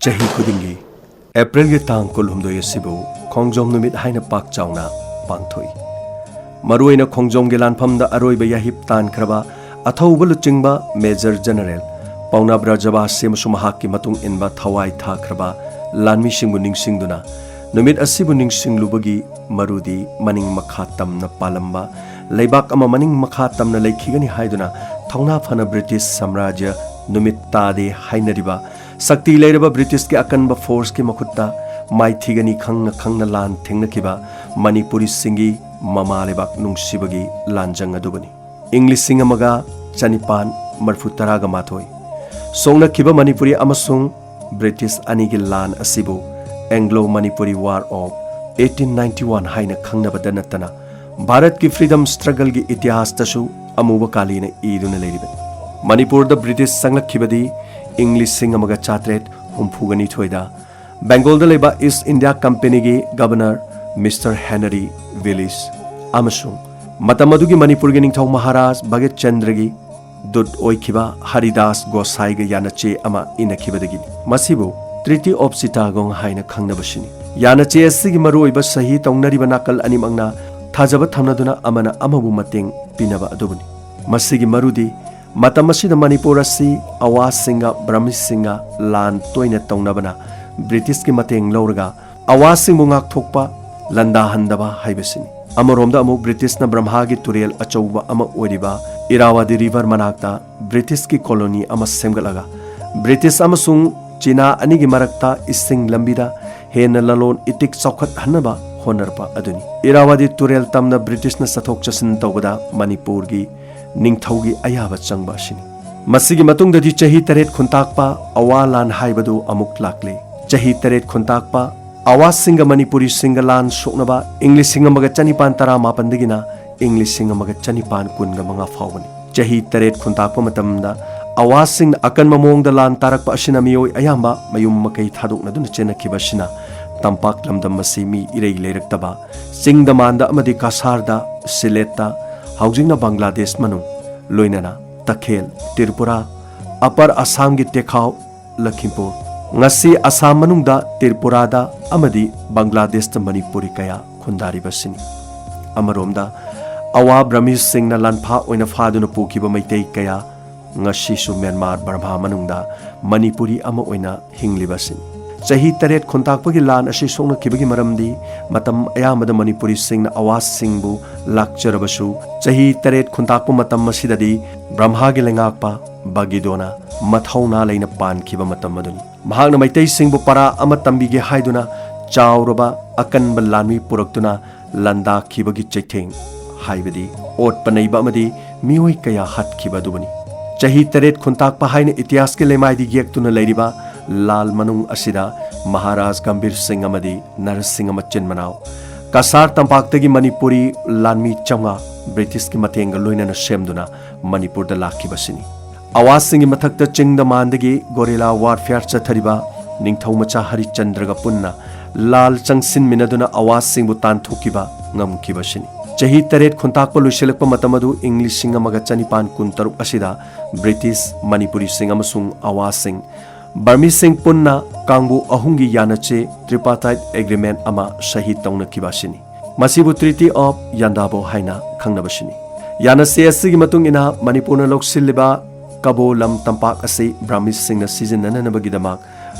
Chahi Kudingi, April Gitang Kulhumdo Yasibu, Khongjom Numit Haina Pak Chauna, Pangtoi. Maruina Khongjom Gilan Pamda Aroi Bayahip Tan Kraba, Athaubulu Chingba, Major General, Pauna Brajaba Semusumahaki Matung Inba Thawai Tha Kraba, Lanmi Singbuning Singduna, Numit Asibuning Singlubagi, Marudi, Maning Makhatam na Palamba, Laibak ama Maning Makhatam na Laikigani Haiduna, Tauna Fana British Samraja, Numit Tade Hainariba, Sakti Lairaba British ke Akanba Force ke Makutta, Mai Thigani Khangna Lan Thingnakiba, Manipuri Singi, Mama Lebak Nung Sibagi, Lanjang Adubani. English Singamaga, Chanipan, Marfutaraga Matoi. Songna Kiba Manipuri Amasung, British Anigi Lan Asibu, Anglo-Manipuri War of 1891 Haina Khangnabadanatana, Bharat ki freedom struggle ki itihas tasu amuba kalina iduna leiriben. Manipur the British Sanglak Kibadi, English Singamaga Chatret, Humpugani Toida, Bengal the Leba East India Company gi Governor Mr. Henry Willis, Amasung, Matamadugi Manipur Gening Tau Maharaj, Baget Chandragi, Dud Oikiba, Haridas Gosaiga Yanache Ama Inakibadagi, Masibu, Treaty of Sitagong Haina Khangnabashini. Yanache Sigi Maru Iba Sahi Tongnari Banakal Animangna, Tajaba Tamnaduna Amana Amabu Mating, Pinaba Adubuni. Masigi Marudi, Matamasi the Manipurasi, Awas Singa, Brahmis Singa, Lan Toina Tongnabana, British ki Mateng Lauraga, Awas Singungak Tokpa, Landa Handaba Haibasini. Amoromda Amu British na Brahmagi Turiel Achauba Ama Odiba, Irawadi River Manakta, British ki colony Ama Semgalaga, British Amasung, China Anigi Marakta, Ising Lambida, Hena Lalon Itik Sokat Hanaba, Honorpa Aduni. Irawadi Turiel Tamna British na Satok Chasin Tawada, Manipurgi, Ningthaugi Ayaba Changbashini. Masigi Matung the Chahi Taret Kuntakpa, Awalan Haibadu Amuk Lakle, Chahi Taret Kuntakpa, Awas Singa Manipuri Singalan Shoknaba, English Singa Magachani Tara Mapandigina, English Singa Magachani Pan Kunga Manga Fawani. Chahi Taret Kuntakpa Matamda, Awas Sing Akan Mamong the Lan Tarak Pashinamio Ayamba, Mayum Makai Taduk Naduna Chena Kibashina, Tampak Lamdam Masimi Ireg Taba, Sing the Manda Amadi Kasarda, Sileta, Housing na Bangladesh Manu, Loinana, Takhel, Tirpura, Upper Assam gi Tekhau, Lakhimpur. Ngasi Assam Manungda, Tirpurada, Amadi, Bangladesh ta Manipuri Kaya, Khundari Basini. Amaromda, Awa Brahmis Singh na Lanpa oina Faduna Pukiba Maitei Kaya, Ngasi su Myanmar Brahma Manungda, Manipuri Ama oina Hingli Basini. Chahi Taret Kontakpagi Lan Ashi Songna Kibagi Maramdi, Matam Ayamada Manipuri Singh na Awas Singbu, Lakcharabasu, Chahi Taret Kontakpa Matam Masidadi, Brahmagi Lengakpa, Bagidona, Mathauna Laina Pan Kiba Matam Maduni. Mahagna Maitei Singbu Para Amatambigi Haiduna, Chauraba, Akan Balanwi Puraktuna, Landa Kibagi Chaiteng, Haibadi, Ot Panaiba Madi, Mioi Kaya Hat Kibadubani. Chahi Taret Kontakpa Haina Itiaske Lemaidi Yektuna Ladiba, Lal Manung Asida, Maharaj Gambir Singh Amadi, Narsingh Amachin Manau, Kasar Tampaktagi Manipuri, Lanmi Changa, British ki Matenga Loina na Shemduna, Manipur da Laki Basini. Awas Singh Matakta Ching the Mandagi, Gorilla Warfare Chathariba, Ningthau Macha Hari Chandraga Punna, Lal Changsin Minaduna Awas Singh Butan Thukiba, Ngam Kibashini. Chahi Taret Kontakpa Lushilakpa Matamadu, English Singh Magachani Pan Kuntaruk Asida, British, Manipuri Singh Amasung Awas Singh, Burmese Singh Punna, Kangbu Ahungi Yanache, Tripartite Agreement Ama Shahid Tauna Kibashini. Masibu Treaty of Yandabo Haina, Khangnabashini. Yanache Asigi Matung Ina, Manipuna Loksiliba, Kabo Lam Tampak Ase, Burmese Singh na Season Nananabagidamak,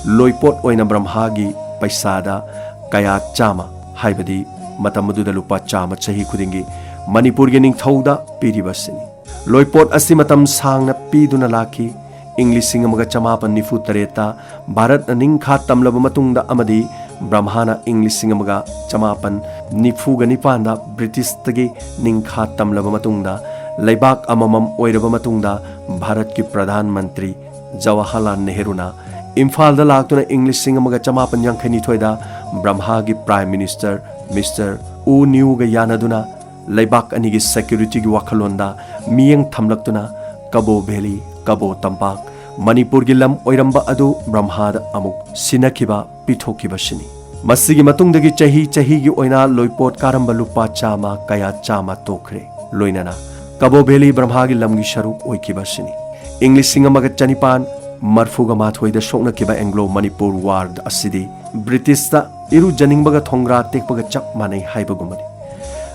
Loipot Oina Brahmagi, Paisada, Kaya Chama, Haibadi, Matamaduda Lupa Chama Chahi Kudingi, Manipur Gening Thauda, Piribasini. Loipot Asimatam Sang na Piduna Laki, English Singh Amaga Chamapan Nifu Tareta, Bharat na Ningkha Tamlaba Matungda Amadi, Brahmana English Singh Amaga Chamapan Nifu Ganipanda, British Tagi Ningkha Tamlaba Matungda, Laibak Amamam Oiraba Matungda, Bharat ki Pradhan Mantri, Jawaharlal Nehru na, Imphal da Laktuna English Singh Amaga Chamapan Yankhani Thoida, Brahma ki Prime Minister, Mr. U Niuga Yanaduna, Laibak Anigi Security ki Wakalonda, Miyang Thamlaktuna, Cabo Valley, Cabo Tampak, Manipur Gilam Oiramba Adu, Brahmada Amuk, Sinakiba, Pithokiba Shini. Masigi Matungdagi Chahi Oina, Loipot Karamba Lupa Chama, Kaya Chama Tokre, Loinana, Cabo Valley Brahmagi Lamgi Sharu, Oikiba Shini. English Singamagat Chanipan, मरफुगा माथोइदा सोकनकिबा Anglo Manipur war असिदी ब्रिटिशता इरु जनिंगबगा थोंग्रा टेकबगा चप मानै हाइबगुमनि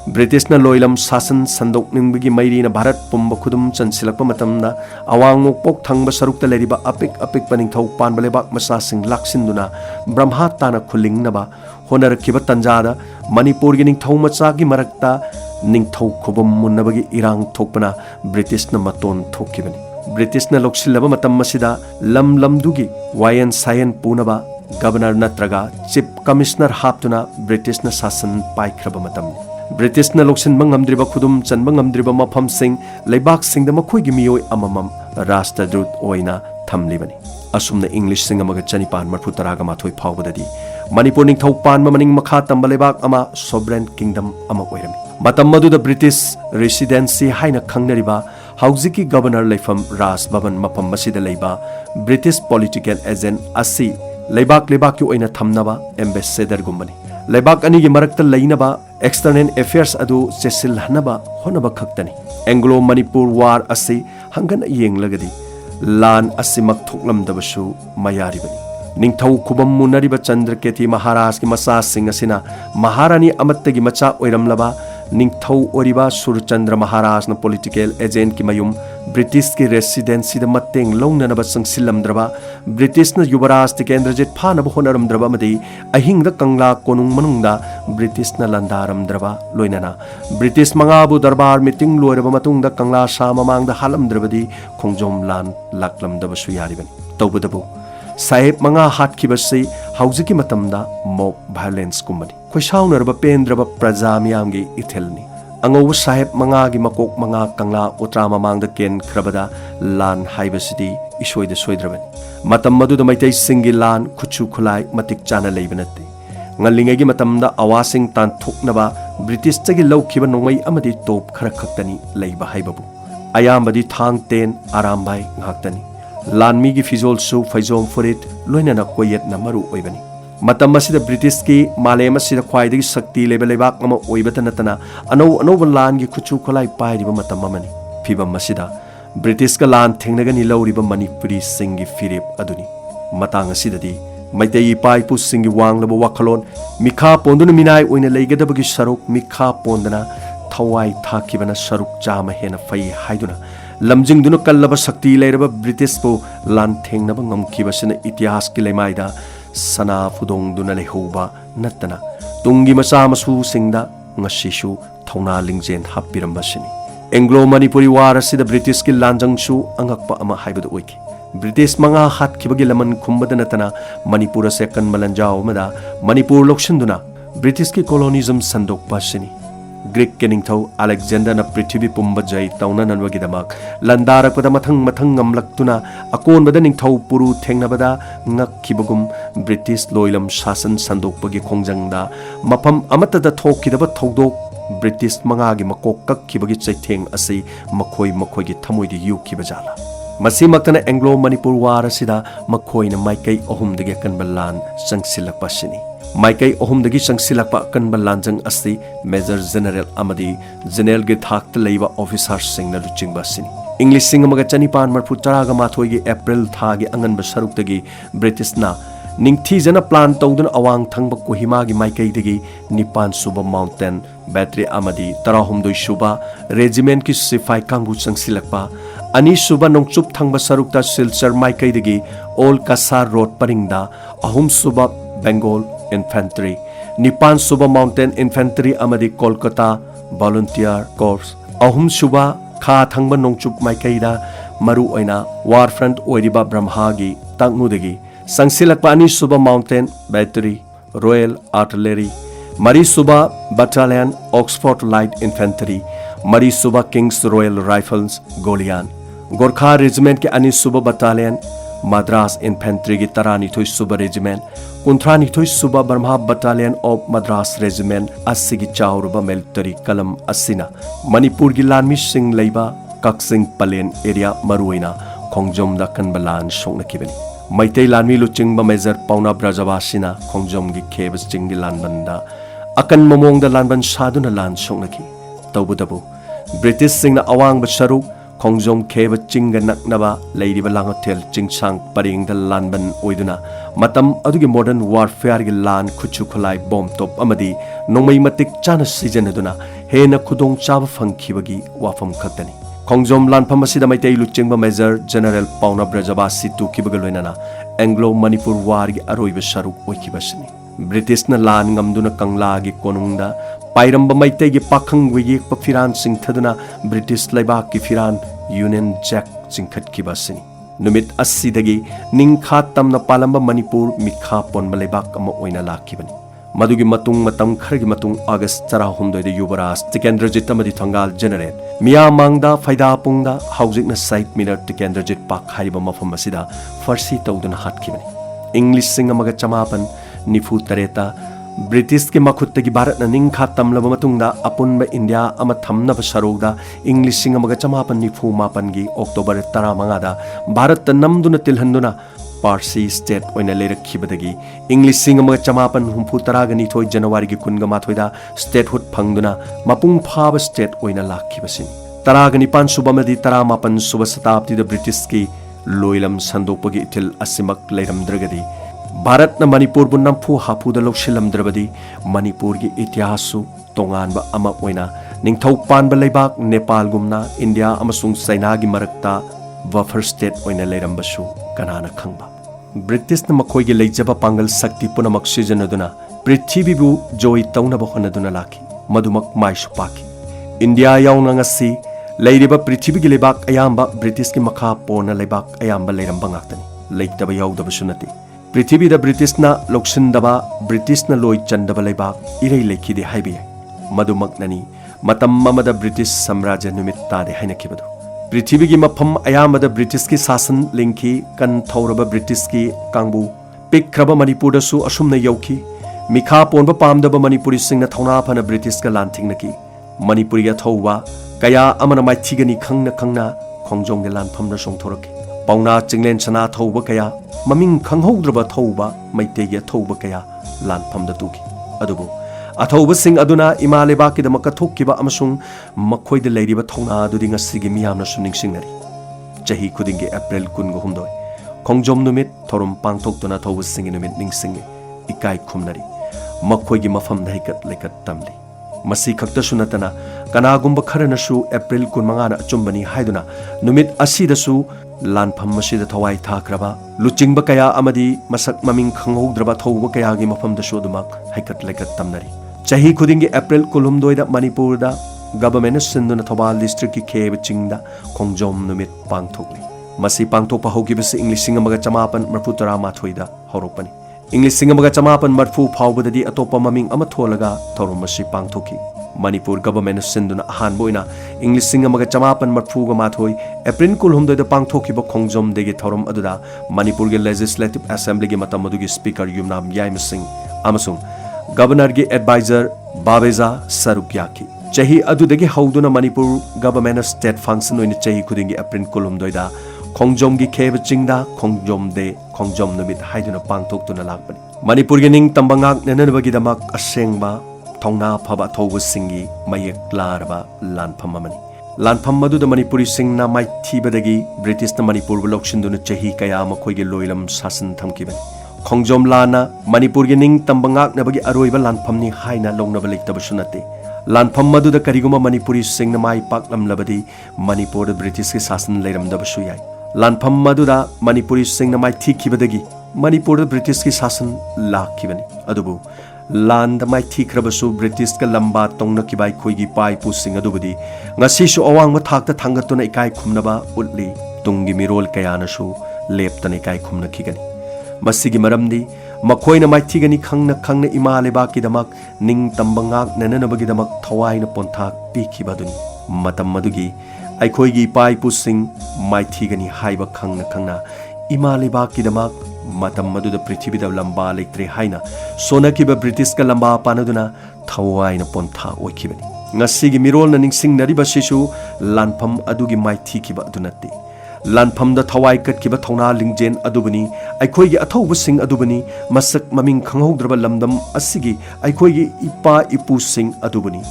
ब्रिटिशना लोइलम शासन संदोकनिंगबगी मैरीना भारत पुंब खुदुम चनसिलकपा मतमना अवांग मोकपोक थंगबा सरुकता लेरिबा अपिक अपिक पनिंगथौ पानबा लेबाक मसासिंग लाक्सिंदुना ब्रह्मा ताना खुलिंगनबा होनरखिबा तंजादा मणिपुरगी निंगथौ मचागी मरक्ता निंगथौ खुबम मुन्नबगी इरांग थोकपना ब्रिटिशना मतोन थोकिबनि ब्रिटिशना लोकसिलबा मतम मसिदा लम लमदुगी वायन सायन पुनबा गवर्नर नत्रगा चीफ कमिश्नर हापतुना ब्रिटिशना शासन पाइख्रबा मतम ब्रिटिशना लोकसिनबा ngamdriba khudum chanba ngamdriba mafam sing leibak singda makhoigi miyoi amamam rashtradut oina thamlibani asumna english sing amaga chanipan marfu taraga mathoi phawbadadi manipur ning thaupan maning makha tamba leibak ama sovereign kingdom ama oirami matam maduda british residency haina khangnariba haujiki governor leifam ras bhavan mafam masida leiba british political agent asi leibak ki oina thamnaba ambassador gumbani लेबाक अनि की मरक्ता लैनबा external affairs अदु चेसिल हनबा होनबा खक्तनी Anglo Manipur वार असि हंगन येंगलगदी लान असि मक्थोकलमदबसु मयारिबनी निंगथौ खुबम मुनरिबा चंद्रकेति महाराज की मसा सिंह असिना महारानी अमत्तगी मचा ओइरमलबा निंगथौ ओरिबा सुरचंद्र महाराज न पॉलिटिकल एजेंट की मयुम ब्रिटिश की रेसिडेंसी द मत्तेंग लौननबा संसिलमद्रबा ब्रिटिश न युवराज तिकेंद्रजित फानब होनरमद्रबा मदि अहिंग द कंगला कोनुंग मनुंगदा ब्रिटिश न लंदारमद्रबा लोइनना ब्रिटिश मंगाबु दरबार मीटिंग लोइरबा मतुंग द कंगला सा ममांग द हालमद्रबदी खोंगजोम लान लाकलमदबसु यारिबनी तौबदबु साहेब मंगा हाटखिबसि हौजिकी मतमदा मॉब वायलेंस कुमनी खोइसाउनरबा पेंद्रबा प्रजा मियामगी इथेलनी अंगौ साहेब मंगा की मकोक मंगा कंगला उत्रा ममांग द केन खरबदा लान हाइबसिदी इशोइद सोइद्रबनी मतम मदुद मैतै सिंगी लान खुचु खुलाई मतिक चाना लेबनते ngalingegi matamda awasing tan thoknaba british tagi lawkhiba nongmai amadi top khara khaktani leiba haibabu ayambadi thang ten arambai ngaktani lanmi gi fizol su faizom furit loinana koyet na maru oibani matam masida british ki malema sida khwaidagi sakti leba lebak ama oibata natana anau lan gi khuchu kholai pairiba matam amani phibam masida british ka lan thengnagani lawriba manipuri singi firip aduni matang asidadi Meitei पाइपु सिंगी वांगलब वाखलोन Milkha पोंदुन मिनाय ओइना लेगदबगी सरुक मिखा पोंदना थवाई थाखिबना सरुक चाम हेना फै हाइदुना लमजिंगदुन कल्लब शक्ति लेरब British पो लान थेंगनब ngमखिबसिना इतिहास की लेमाइदा सना फुदोंगदुना लेहौबा नत्तना तुंगी मचा मसु सिंगदा ngasisu थौना लिंगजेन हापिरमबसिनी Anglo Manipuri वार असिदा British की लांजंगसु अंगकपा अमा हाइबदु ओइखि ब्रिटिश मंगा हाटखिबगी लमन खुंबद नतना मणिपुर से कनमलंजाव मदा मणिपुर लोकसंदुना ब्रिटिश की कोलोनिज्म संदोकपासिनी ग्रीक के निंगथौ अलेक्जेंडर न पृथ्वी पुंब जय तौना ननवगिदमक लंदारकपदा मथंग मथंग ngमलक्तुना अकोनबदा निंगथौ पुरु थेंगनबदा ngakखिबगुम ब्रिटिश लोइलम शासन संदोकपगी खोंजंगदा मफम अमतदा थोकिदबा थौदोक ब्रिटिश मंगागी मकोक कक्खिबगी चैथेंग असि मखोई थमोइदि युखिबजाला मसीमक्तना एंग्लो मणिपुर वार असिदा मखोइना माइकै अहुमदगी अकनबा लान चंगसिलकपासिनी माइकै अहुमदगी चंगसिलकपा अकनबा लांजंग असि मेजर जनरल अमदी जनरल गे थाकता लैबा ऑफिसर सिंगना लुचिंगबासिनी इंग्लिश सिंगमगा चनिपान मरफु तरागा माथोइगी अप्रैल थागी अंगनबा सरुक्तगी ब्रिटिशना निंगथीजना प्लान तौदुन अवांग थंगबा कोहिमागी माइकैदगी निपान सुबा माउंटेन बैटरी अमदी तराहुमदोइ सुबा रेजिमेंट की सिपाही कांगबु चंगसिलकपा अनि सुबा नोंगचुप थंगबा सरुक्ता सिलचर माइकैदगी ओल कासार रोड परिंगदा अहुम सुबा बेंगोल इन्फेंट्री निपान सुबा माउंटेन इन्फेंट्री अमदी कोलकाता वॉलंटियर कोर्स अहुम सुबा खा थंगबा नोंगचुप माइकैदा मरु ओइना वार फ्रंट ओइरिबा ब्रह्मागी तंगमुदगी संगसिलकपा अनि सुबा माउंटेन बैटरी रॉयल आर्टिलरी मरी सुबा बटालियन ऑक्सफोर्ड लाइट इन्फेंट्री मरी सुबा किंग्स रॉयल राइफल्स गोलियान गोरखा रेजिमेंट के अनि सुबा बटालियन मद्रास इन्फेंट्री की तरानिथोई सुबा रेजिमेंट कुंथ्रानिथोई सुबा ब्रह्मा बटालियन ऑफ मद्रास रेजिमेंट असिगी चाउरुबा मिलिटरी कलम असिना मणिपुर की लानमी सिंह लैबा कक्सिंग पलेन एरिया मरुइना खोंगजोम दा कनबा लान सोंगनखिबनी मैतै लानमी लुचिंगबा मेजर पौना ब्रजवासिना खोंगजोम की खेबस चिंगी लानबंदा अकन ममोंग दा लानबन सादुना लान सोंगनखि तौबुदबु ब्रिटिश सिंगना अवांग सरुक Khongjom kheba chinga naknaba leiriba langotel chingsang paringda lanban oiduna matam adugi modern warfare gi lan khuchu khulai bomb top amadi nongmai matik chana sijanaduna hena khudong chaba phangkhibagi wafam khaktani Khongjom lanpham asida maitai luchingba Major General Pauna Brajabasi tukibaga loinana Anglo Manipur war gi aroiba saruk oikibasini British na lan ngamduna kangla gi konungda pairamba maitai gi pakhang wi pa firan sing thaduna British laibak ki firan Union Jack singkhat ki basini numit asidagi ningkha tamna palamba Manipur mikha ponba laibak ama oina lakibani madugi matung matam khargi matung August 16 da Yubaraj Tikendrajit amadi Thangal General Miyamangda Faida Pungda haujikna site minute Tikendrajit pak haiba mafam asida farsi tawduna hatkibani English singamaga chamapan nifu tareta British ke makhutagi Bharat na ningkha tamlaba matungda apunba India ama thamnaba sarogda English singamaga chamapan nifu mapan gi October 15 da Bharat ta namduna tilhanduna Parsi state oina leirakhibadagi English singamaga chamapan humpu taragani thoi January gi kunga mathoida statehood phangduna mapung phaba state oina lakhibasini taragani pan subamadi taramapan suba satabdi da British ki loilam sandopagi itil asimak leiramdragadi Bharat na Manipur bu nampu hapu da lokšilamdrabadi Manipur gi itihaasu tonganba ama oina ningthau panba leibak Nepal gumna India amasung China gi marakta buffer state oina leirambasu kanana khangba British na makhoi gi leijaba pangal sakti punamak sijanaduna Prithvi bu joy tauna ba honaduna laki madumak maisu paki India yauna ngasi leiriba Prithvi gi leibak ayamba British gi makha pona leibak ayamba leiramba ngaktani leitaba yaudaba sunati Prithvi da British na lokshindaba British na loi chandaba leibak irei lekhide haibi madumaknani matam mamada British samrajya numit tade hainakibadu Prithvi gi mafam ayamada British ki sasan lingki kan thoraba British ki kangbu pikhraba Manipur da su asumna yauki mikha ponba pamdaba Manipuri singna thona phana British ka lantingnaki Manipuri ya thowa kaya amana maithigani khangna Khongjom ge lanpham da songthoraki Pauna Chinglen Sana Thoba kaya maming khanghodraba thoba maitege thoba kaya lanpham da tuki adubu athoba sing aduna imaleba ki damaka thokkiba amasung makhoi de leiriba thona adudi ngasigi miyamna suning singnari chahi khudinge April 16 Khongjom numit thorum pangthokduna thoba singi numit ningsingi ikai khumnari makhoi gi mafam da hikat lekat tamli masi khakta sunatana kanagumba kharana su April 15 na achumbani haiduna numit asidasu lanpham masida thawai thakraba luchingba kaya amadi masak maming khanghodraba thawba kaya gi mafam da shodumak haikat lekat tamnari chahi khudingi April 16 da Manipur da government sinduna Thobal district ki kheba chingda Khongjom numit pangthokli masi pangthokpa hogibase English singamaga chamapan marputara mathoida horokpani English singamaga chamapan marfu phawbadadi atopa maming ama tholaga thorum masi pangthoki Manipur government sinduna ahanboina English singamaga chamapan marfuga mathoi April 16 da pangthokiba Khongjom degi thorum aduda Manipur ge legislative assembly ge matamudugi speaker Yumnam Yaima Singh amasung governor ge advisor Babeza Sarukyaki chahi adudagi hauduna Manipur government state function oina chahi khudingi April 16 da Khongjom gi kheba chingda Khongjom de Khongjom numit haiduna pangthoktuna lakpani Manipur ge ning tambangak nananabagi damak asengba thongna phaba thobu singi mayek laraba lanpham amani lanpham madu da Manipuri singna mai thibadagi British na Manipur bu lokshinduna chahi kaya makhoi ge loilam sasan thamkibani Khongjom lana Manipur ge ning tambangak nabagi aroiba lanpham ni haina longnaba lektaba sunate lanpham madu da kariguma Manipuri singna mai paklam labadi Manipur da British ke sasan leiramdaba su yai lanpham madu da Manipuri singna mai thikibadagi Manipur da British ke sasan lakhibani adubu land mai thikrabasu British ka lamba tongna kibai khoigi pai pu sing adubudi ngasi su awang ma thakta thangatuna ikai khumnaba utli tungi mirol kayana su leptani ikai khumna khigani masigi maramdi makhoina mai thigani khangna ima leba ki damak ning tambangak nananabagi damak thawaina ponthak pi khibaduni matam madugi ai khoigi pai pu sing mai thigani haiba khangna ima leba ki damak matam maduda Prithvi da lamba lektre haina sonakiba British ka lamba panaduna thawaina pontha oikibani ngasigi mirol na ningsing nariba sisu lanpham adugi mai thikiba adunati lanpham da thawai katkiba thona lingjen adubani aikhoigi athauba sing adubani masak maming khanghodraba lamdam asigi aikhoigi ipa ipu sing adubani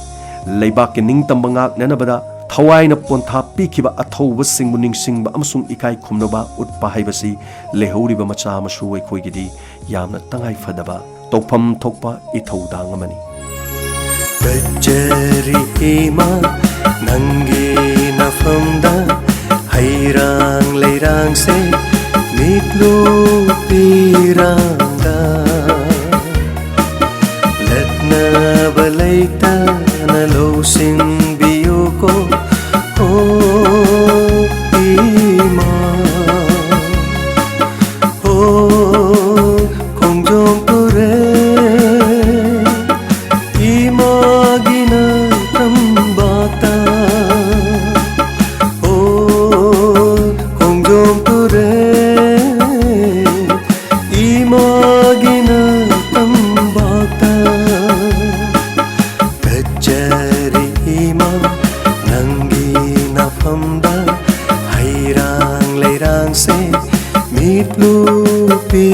leibak ke ning tambangak nanabada थवाइना पोंथा पीखिबा अथौब सिंगबु निंगसिंगबा अमसुंग इकाई खुमनोबा उटपा हाइबसी लेहौरिबा मचा मसु अखोइगिदि यामना तंगाई फदबा तौफम थोकपा इथौदांग अमनी कच्चरी इमा नंगी नफमदा हैरांग लेरांग से मिटलू पीरांगा लटना बलैता नलो सिंबियो को ओ इमा ओ खोंगजोम पुरे इमा गिना तंबाता ओ खोंगजोम पुरे इमा गिना तंबाता कच्चरी इमा नंगी नफमदा हैरांग लेरांग से मिटलू पी